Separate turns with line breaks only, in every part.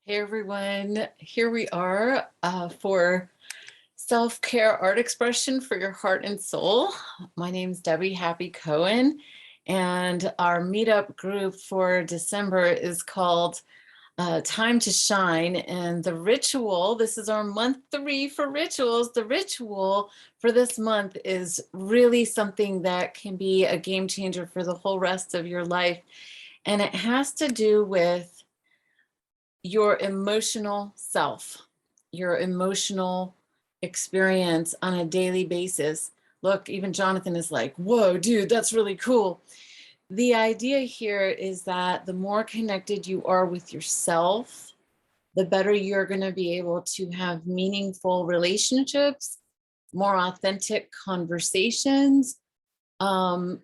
Hey everyone, here we are for self-care art expression for your heart and soul. My name is Debbie Happy Cohen, and our meetup group for December is called Time to Shine. And the ritual, this is our month 3 for rituals. The ritual for this month is really something that can be a game changer for the whole rest of your life. And it has to do with your emotional self, your emotional experience on a daily basis. Look, even Jonathan is like, whoa, dude, that's really cool. The idea here is that the more connected you are with yourself, the better you're going to be able to have meaningful relationships, more authentic conversations, and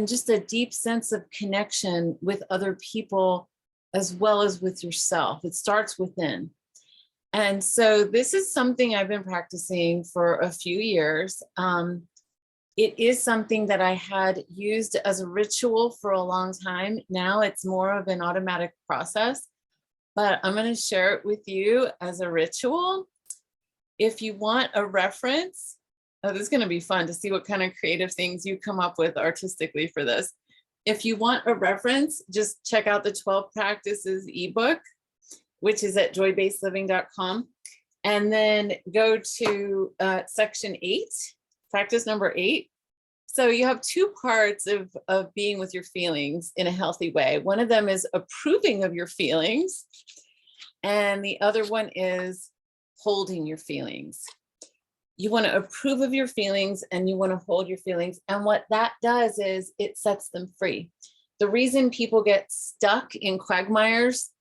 just a deep sense of connection with other people as well as with yourself. It starts within. And so this is something I've been practicing for a few years. It is something that I had used as a ritual for a long time. Now it's more of an automatic process, but I'm going to share it with you as a ritual. If you want a reference, oh, this is going to be fun to see what kind of creative things you come up with artistically for this. If you want a reference, just check out the 12 Practices ebook, which is at joybasedliving.com. And then go to section 8, practice number 8. So you have 2 parts of being with your feelings in a healthy way. One of them is approving of your feelings. And the other one is holding your feelings. You want to approve of your feelings and you want to hold your feelings. And what that does is it sets them free. The reason people get stuck in quagmires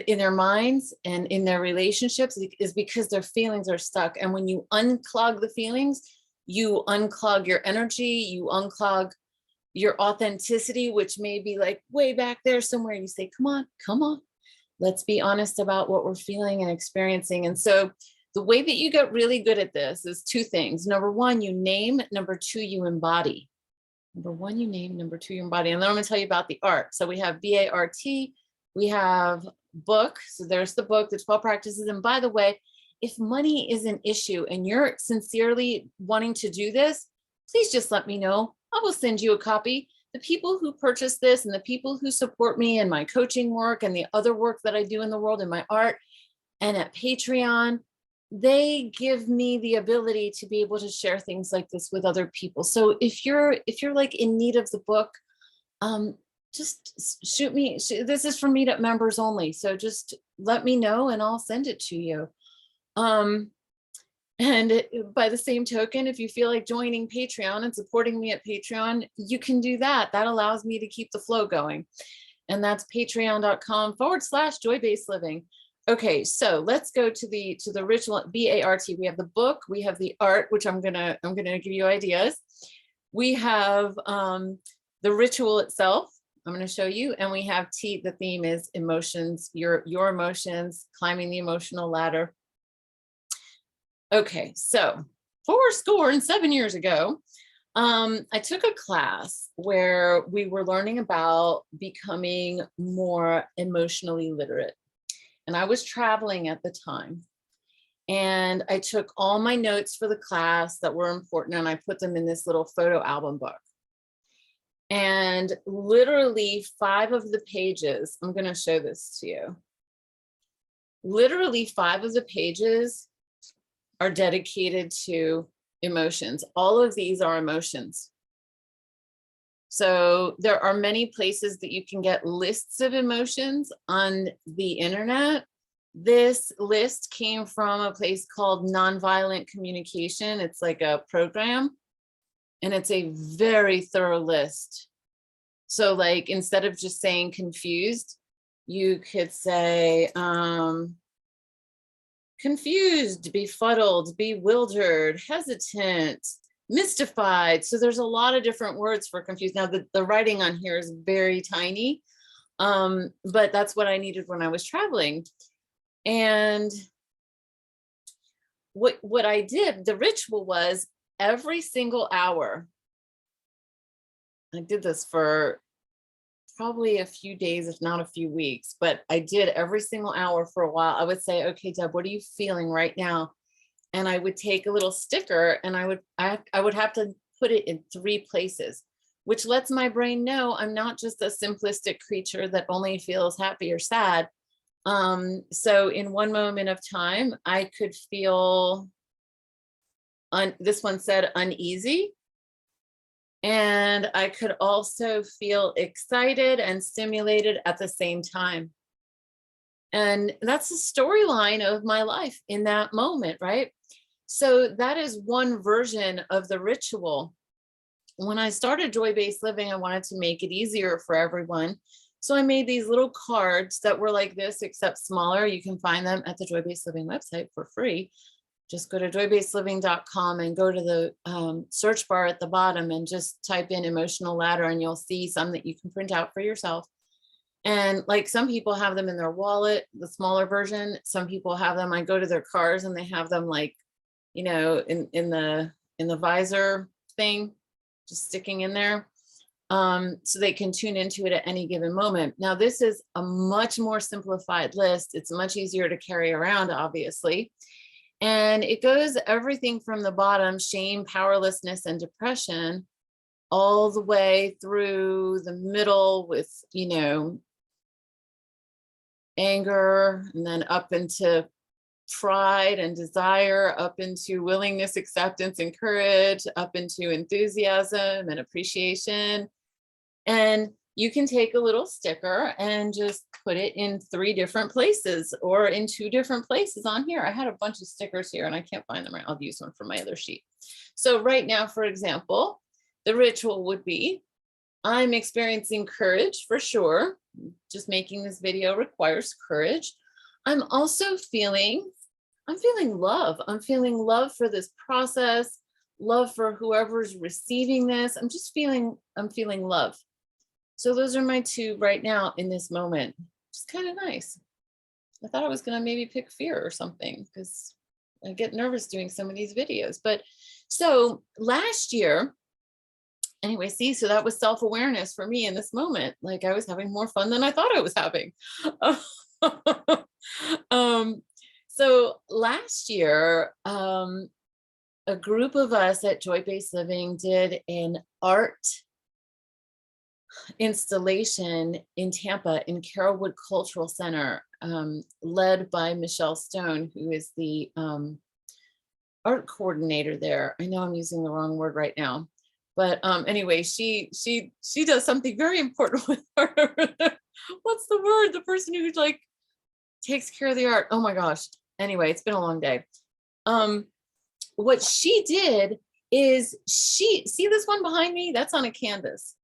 in their minds and in their relationships is because their feelings are stuck. And when you unclog the feelings, you unclog your energy, you unclog your authenticity, which may be like way back there somewhere. You say, come on, let's be honest about what we're feeling and experiencing. And so the way that you get really good at this is 2 things. Number 1, you name. Number 2, you embody. Number 1, you name. Number 2, you embody. And then I'm going to tell you about the art. So we have BART. We have book. So there's the book, the 12 Practices. And by the way, if money is an issue and you're sincerely wanting to do this, please just let me know. I will send you a copy. The people who purchase this and the people who support me in my coaching work and the other work that I do in the world in my art and at Patreon, they give me the ability to be able to share things like this with other people. So if you're like in need of the book, just shoot me. This is for meetup members only. So just let me know and I'll send it to you. And by the same token, if you feel like joining Patreon and supporting me at Patreon, you can do that. That allows me to keep the flow going. And that's patreon.com/joybasedliving. Okay, so let's go to the ritual BART. We have the book, we have the art, which I'm gonna give you ideas. We have the ritual itself. I'm gonna show you, and we have T. The theme is emotions, your emotions, climbing the emotional ladder. Okay, so 7 years ago, I took a class where we were learning about becoming more emotionally literate. And I was traveling at the time. And I took all my notes for the class that were important and I put them in this little photo album book. And literally 5 of the pages, I'm going to show this to you. Literally 5 of the pages are dedicated to emotions. All of these are emotions. So there are many places that you can get lists of emotions on the internet. This list came from a place called Nonviolent Communication. It's like a program, and it's a very thorough list. So like, instead of just saying confused, you could say confused, befuddled, bewildered, hesitant, mystified. So there's a lot of different words for confused. Now the writing on here is very tiny, but that's what I needed when I was traveling. And what I did, the ritual was every single hour. I did this for probably a few days, if not a few weeks, but I did every single hour for a while. I would say, okay, Deb, what are you feeling right now? And I would take a little sticker and I would have to put it in 3 places, which lets my brain know I'm not just a simplistic creature that only feels happy or sad. So in one moment of time, I could feel, this one said uneasy. And I could also feel excited and stimulated at the same time. And that's the storyline of my life in that moment, right? So that is one version of the ritual. When I started Joy-Based Living, I wanted to make it easier for everyone. So I made these little cards that were like this, except smaller. You can find them at the Joy-Based Living website for free. Just go to joybasedliving.com and go to the search bar at the bottom and just type in emotional ladder, and you'll see some that you can print out for yourself. And like some people have them in their wallet, the smaller version. Some people have them, I go to their cars and they have them like, you know, in the visor thing, just sticking in there. So they can tune into it at any given moment. Now, this is a much more simplified list. It's much easier to carry around, obviously. And it goes everything from the bottom, shame, powerlessness, and depression, all the way through the middle with, you know, anger, and then up into pride and desire, up into willingness, acceptance, and courage, up into enthusiasm and appreciation. And you can take a little sticker and just put it in 3 different places or in 2 different places on here. I had a bunch of stickers here and I can't find them right. I'll use one for my other sheet. So right now, for example, the ritual would be, I'm experiencing courage for sure. Just making this video requires courage. I'm also feeling love. I'm feeling love for this process, love for whoever's receiving this. I'm feeling love. So those are my 2 right now in this moment. It's kind of nice. I thought I was going to maybe pick fear or something because I get nervous doing some of these videos. But so last year, anyway, see, so that was self-awareness for me in this moment. Like I was having more fun than I thought I was having. So last year, a group of us at Joy-Based Living did an art installation in Tampa in Carrollwood Cultural Center, led by Michelle Stone, who is the art coordinator there. I know I'm using the wrong word right now, but anyway, she does something very important with her. What's the word? The person who like takes care of the art. Oh my gosh. Anyway, it's been a long day. What she did is see this one behind me? That's on a canvas.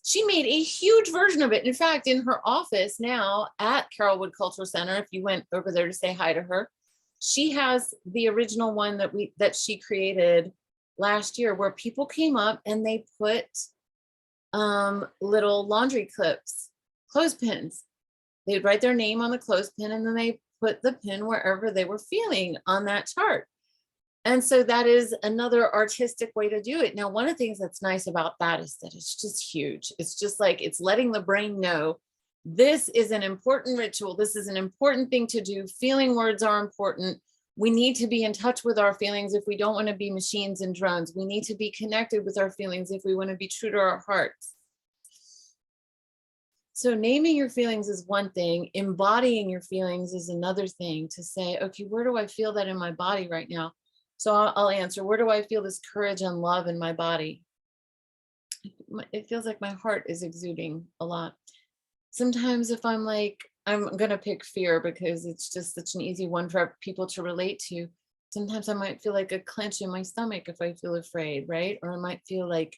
She made a huge version of it. In fact, in her office now at Carrollwood Cultural Center, if you went over there to say hi to her, she has the original one that she created last year, where people came up and they put little laundry clips, clothespins. They'd write their name on the clothespin and then they put the pin wherever they were feeling on that chart. And so that is another artistic way to do it. Now, one of the things that's nice about that is that it's just huge. It's just like, it's letting the brain know this is an important ritual. This is an important thing to do. Feeling words are important. We need to be in touch with our feelings if we don't want to be machines and drones. We need to be connected with our feelings if we want to be true to our hearts. So naming your feelings is one thing. Embodying your feelings is another thing, to say, okay, where do I feel that in my body right now? So I'll answer, where do I feel this courage and love in my body? It feels like my heart is exuding a lot. Sometimes if I'm like, I'm going to pick fear because it's just such an easy one for people to relate to. Sometimes I might feel like a clench in my stomach if I feel afraid, right? Or I might feel like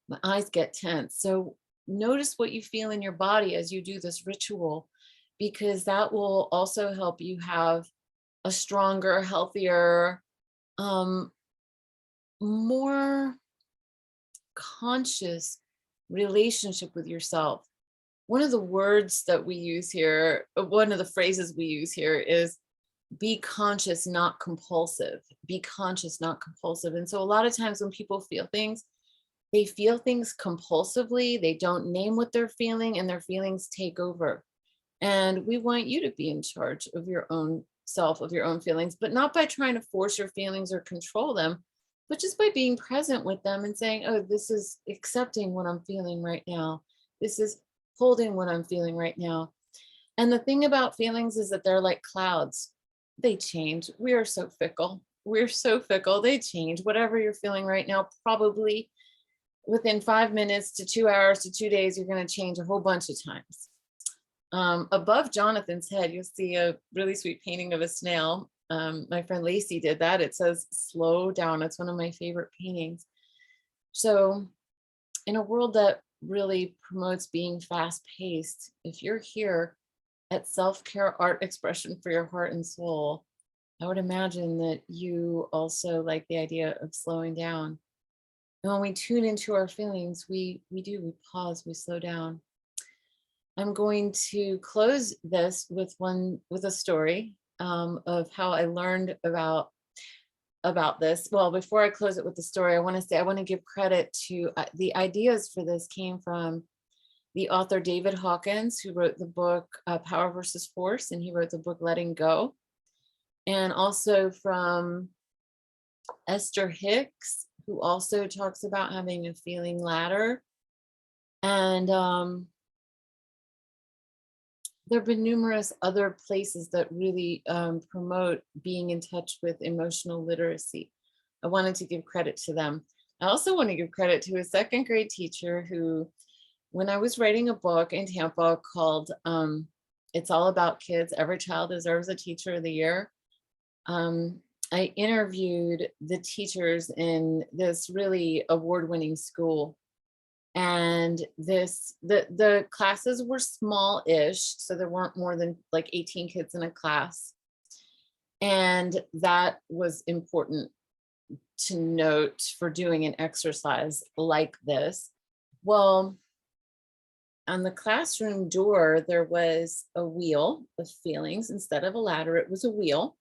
my eyes get tense. So notice what you feel in your body as you do this ritual, because that will also help you have a stronger, healthier, more conscious relationship with yourself. One of the words that we use here, one of the phrases we use here is be conscious, not compulsive. Be conscious, not compulsive. And so a lot of times when people feel things, They feel things compulsively. They don't name what they're feeling, and their feelings take over. And we want you to be in charge of your own self, of your own feelings, but not by trying to force your feelings or control them, but just by being present with them and saying, oh, this is accepting what I'm feeling right now. This is holding what I'm feeling right now. And the thing about feelings is that they're like clouds. They change. We are so fickle. We're so fickle. They change. Whatever you're feeling right now, probably within 5 minutes to 2 hours to 2 days, you're going to change a whole bunch of times. Above Jonathan's head, you'll see a really sweet painting of a snail. My friend Lacey did that. It says, slow down. It's one of my favorite paintings. So in a world that really promotes being fast paced, if you're here at self-care art expression for your heart and soul, I would imagine that you also like the idea of slowing down. And when we tune into our feelings, we pause, we slow down. I'm going to close this with a story of how I learned about this. Well, before I close it with the story, I want to give credit to the ideas for this came from the author David Hawkins, who wrote the book Power versus Force, and he wrote the book Letting Go, and also from Esther Hicks, who also talks about having a feeling ladder. And there have been numerous other places that really promote being in touch with emotional literacy. I wanted to give credit to them. I also want to give credit to a second grade teacher who, when I was writing a book in Tampa called It's All About Kids, Every Child Deserves a Teacher of the Year, I interviewed the teachers in this really award-winning school. And the classes were small-ish, so there weren't more than like 18 kids in a class. And that was important to note for doing an exercise like this. Well, on the classroom door, there was a wheel of feelings. Instead of a ladder, it was a wheel.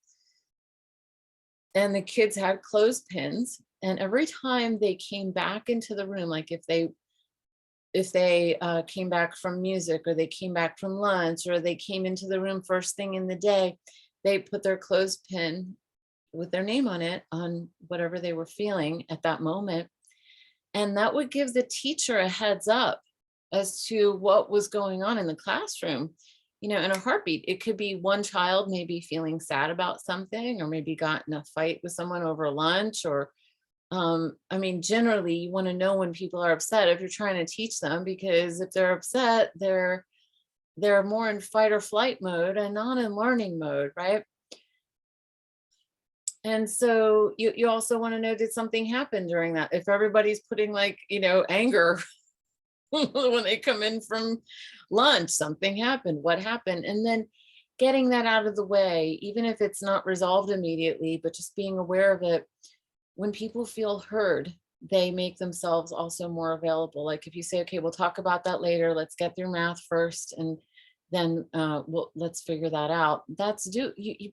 And the kids had clothespins. And every time they came back into the room, like if they came back from music, or they came back from lunch, or they came into the room first thing in the day, they put their clothespin with their name on it, on whatever they were feeling at that moment. And that would give the teacher a heads up as to what was going on in the classroom. In a heartbeat, it could be one child maybe feeling sad about something, or maybe got in a fight with someone over lunch, or generally you want to know when people are upset if you're trying to teach them, because if they're upset, they're more in fight or flight mode and not in learning mode, right? And so you also want to know, did something happen during that? If everybody's putting anger when they come in from lunch, something happened, what happened? And then getting that out of the way, even if it's not resolved immediately, but just being aware of it. When people feel heard, they make themselves also more available. Like if you say, okay, we'll talk about that later, let's get through math first, and then let's figure that out. You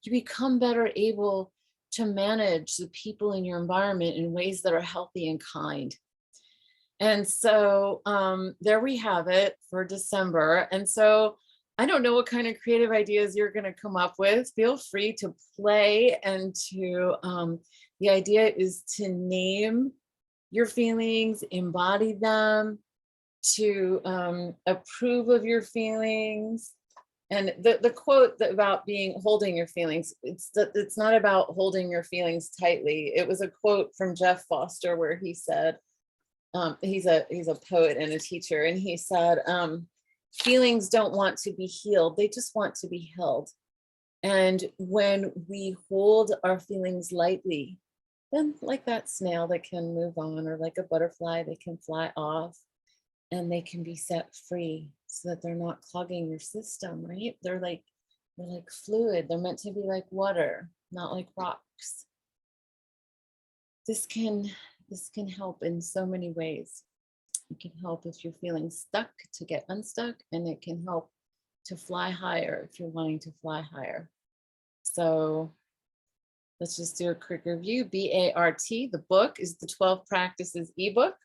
become better able to manage the people in your environment in ways that are healthy and kind. And so there we have it for December. And so I don't know what kind of creative ideas you're going to come up with. Feel free to play and to, the idea is to name your feelings, embody them, to approve of your feelings. And the quote about holding your feelings, it's not about holding your feelings tightly. It was a quote from Jeff Foster where he said, he's a poet and a teacher, and he said, feelings don't want to be healed, they just want to be held. And when we hold our feelings lightly, then like that snail that can move on, or like a butterfly, they can fly off and they can be set free so that they're not clogging your system, right? They're like fluid. They're meant to be like water, not like rocks. This can help in so many ways. It can help if you're feeling stuck to get unstuck, and it can help to fly higher if you're wanting to fly higher. So let's just do a quick review. BART, the book, is the 12 Practices ebook.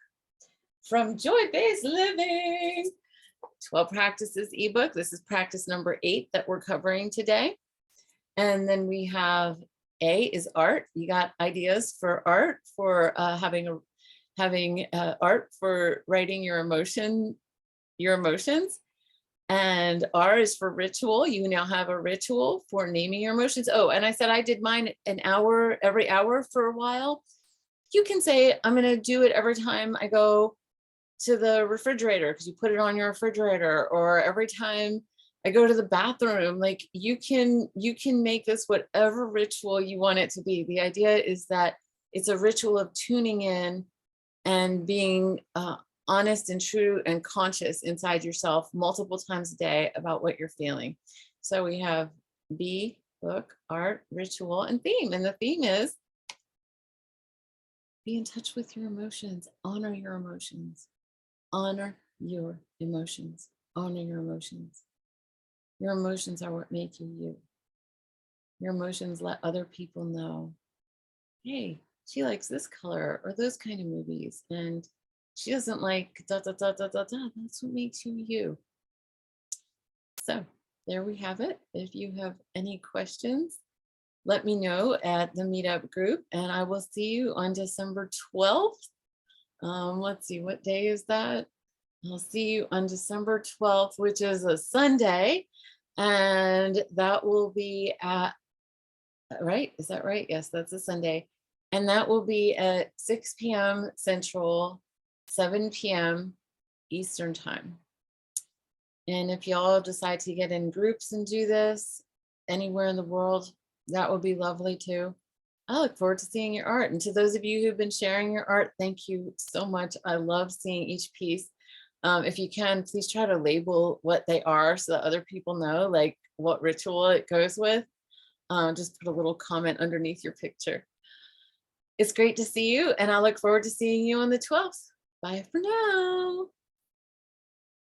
from Joy-Based Living. 12 Practices ebook. This is practice number 8 that we're covering today. And then we have A is art. You got ideas for art, for having art for writing your emotions. And R is for ritual. You now have a ritual for naming your emotions. Oh, and I said I did mine an hour, every hour for a while. You can say, I'm going to do it every time I go to the refrigerator, because you put it on your refrigerator, or every time I go to the bathroom. Like you can make this whatever ritual you want it to be. The idea is that it's a ritual of tuning in and being honest and true and conscious inside yourself multiple times a day about what you're feeling. So we have B, book, art, ritual, and theme. And the theme is be in touch with your emotions, honor your emotions, honor your emotions, honor your emotions. Your emotions are what make you you. Your emotions let other people know, hey, she likes this color or those kind of movies, and she doesn't like da da da da da da. That's what makes you you. So there we have it. If you have any questions, let me know at the Meetup group, and I will see you on December 12th. Let's see, what day is that? I'll see you on December 12th, which is a Sunday, and that will be at, right? Is that right? Yes, that's a Sunday. And that will be at 6 p.m. Central, 7 p.m. Eastern time. And if y'all decide to get in groups and do this anywhere in the world, that would be lovely too. I look forward to seeing your art. And to those of you who've been sharing your art, thank you so much. I love seeing each piece. If you can, please try to label what they are so that other people know like what ritual it goes with. Just put a little comment underneath your picture. It's great to see you, and I look forward to seeing you on the 12th. Bye for now.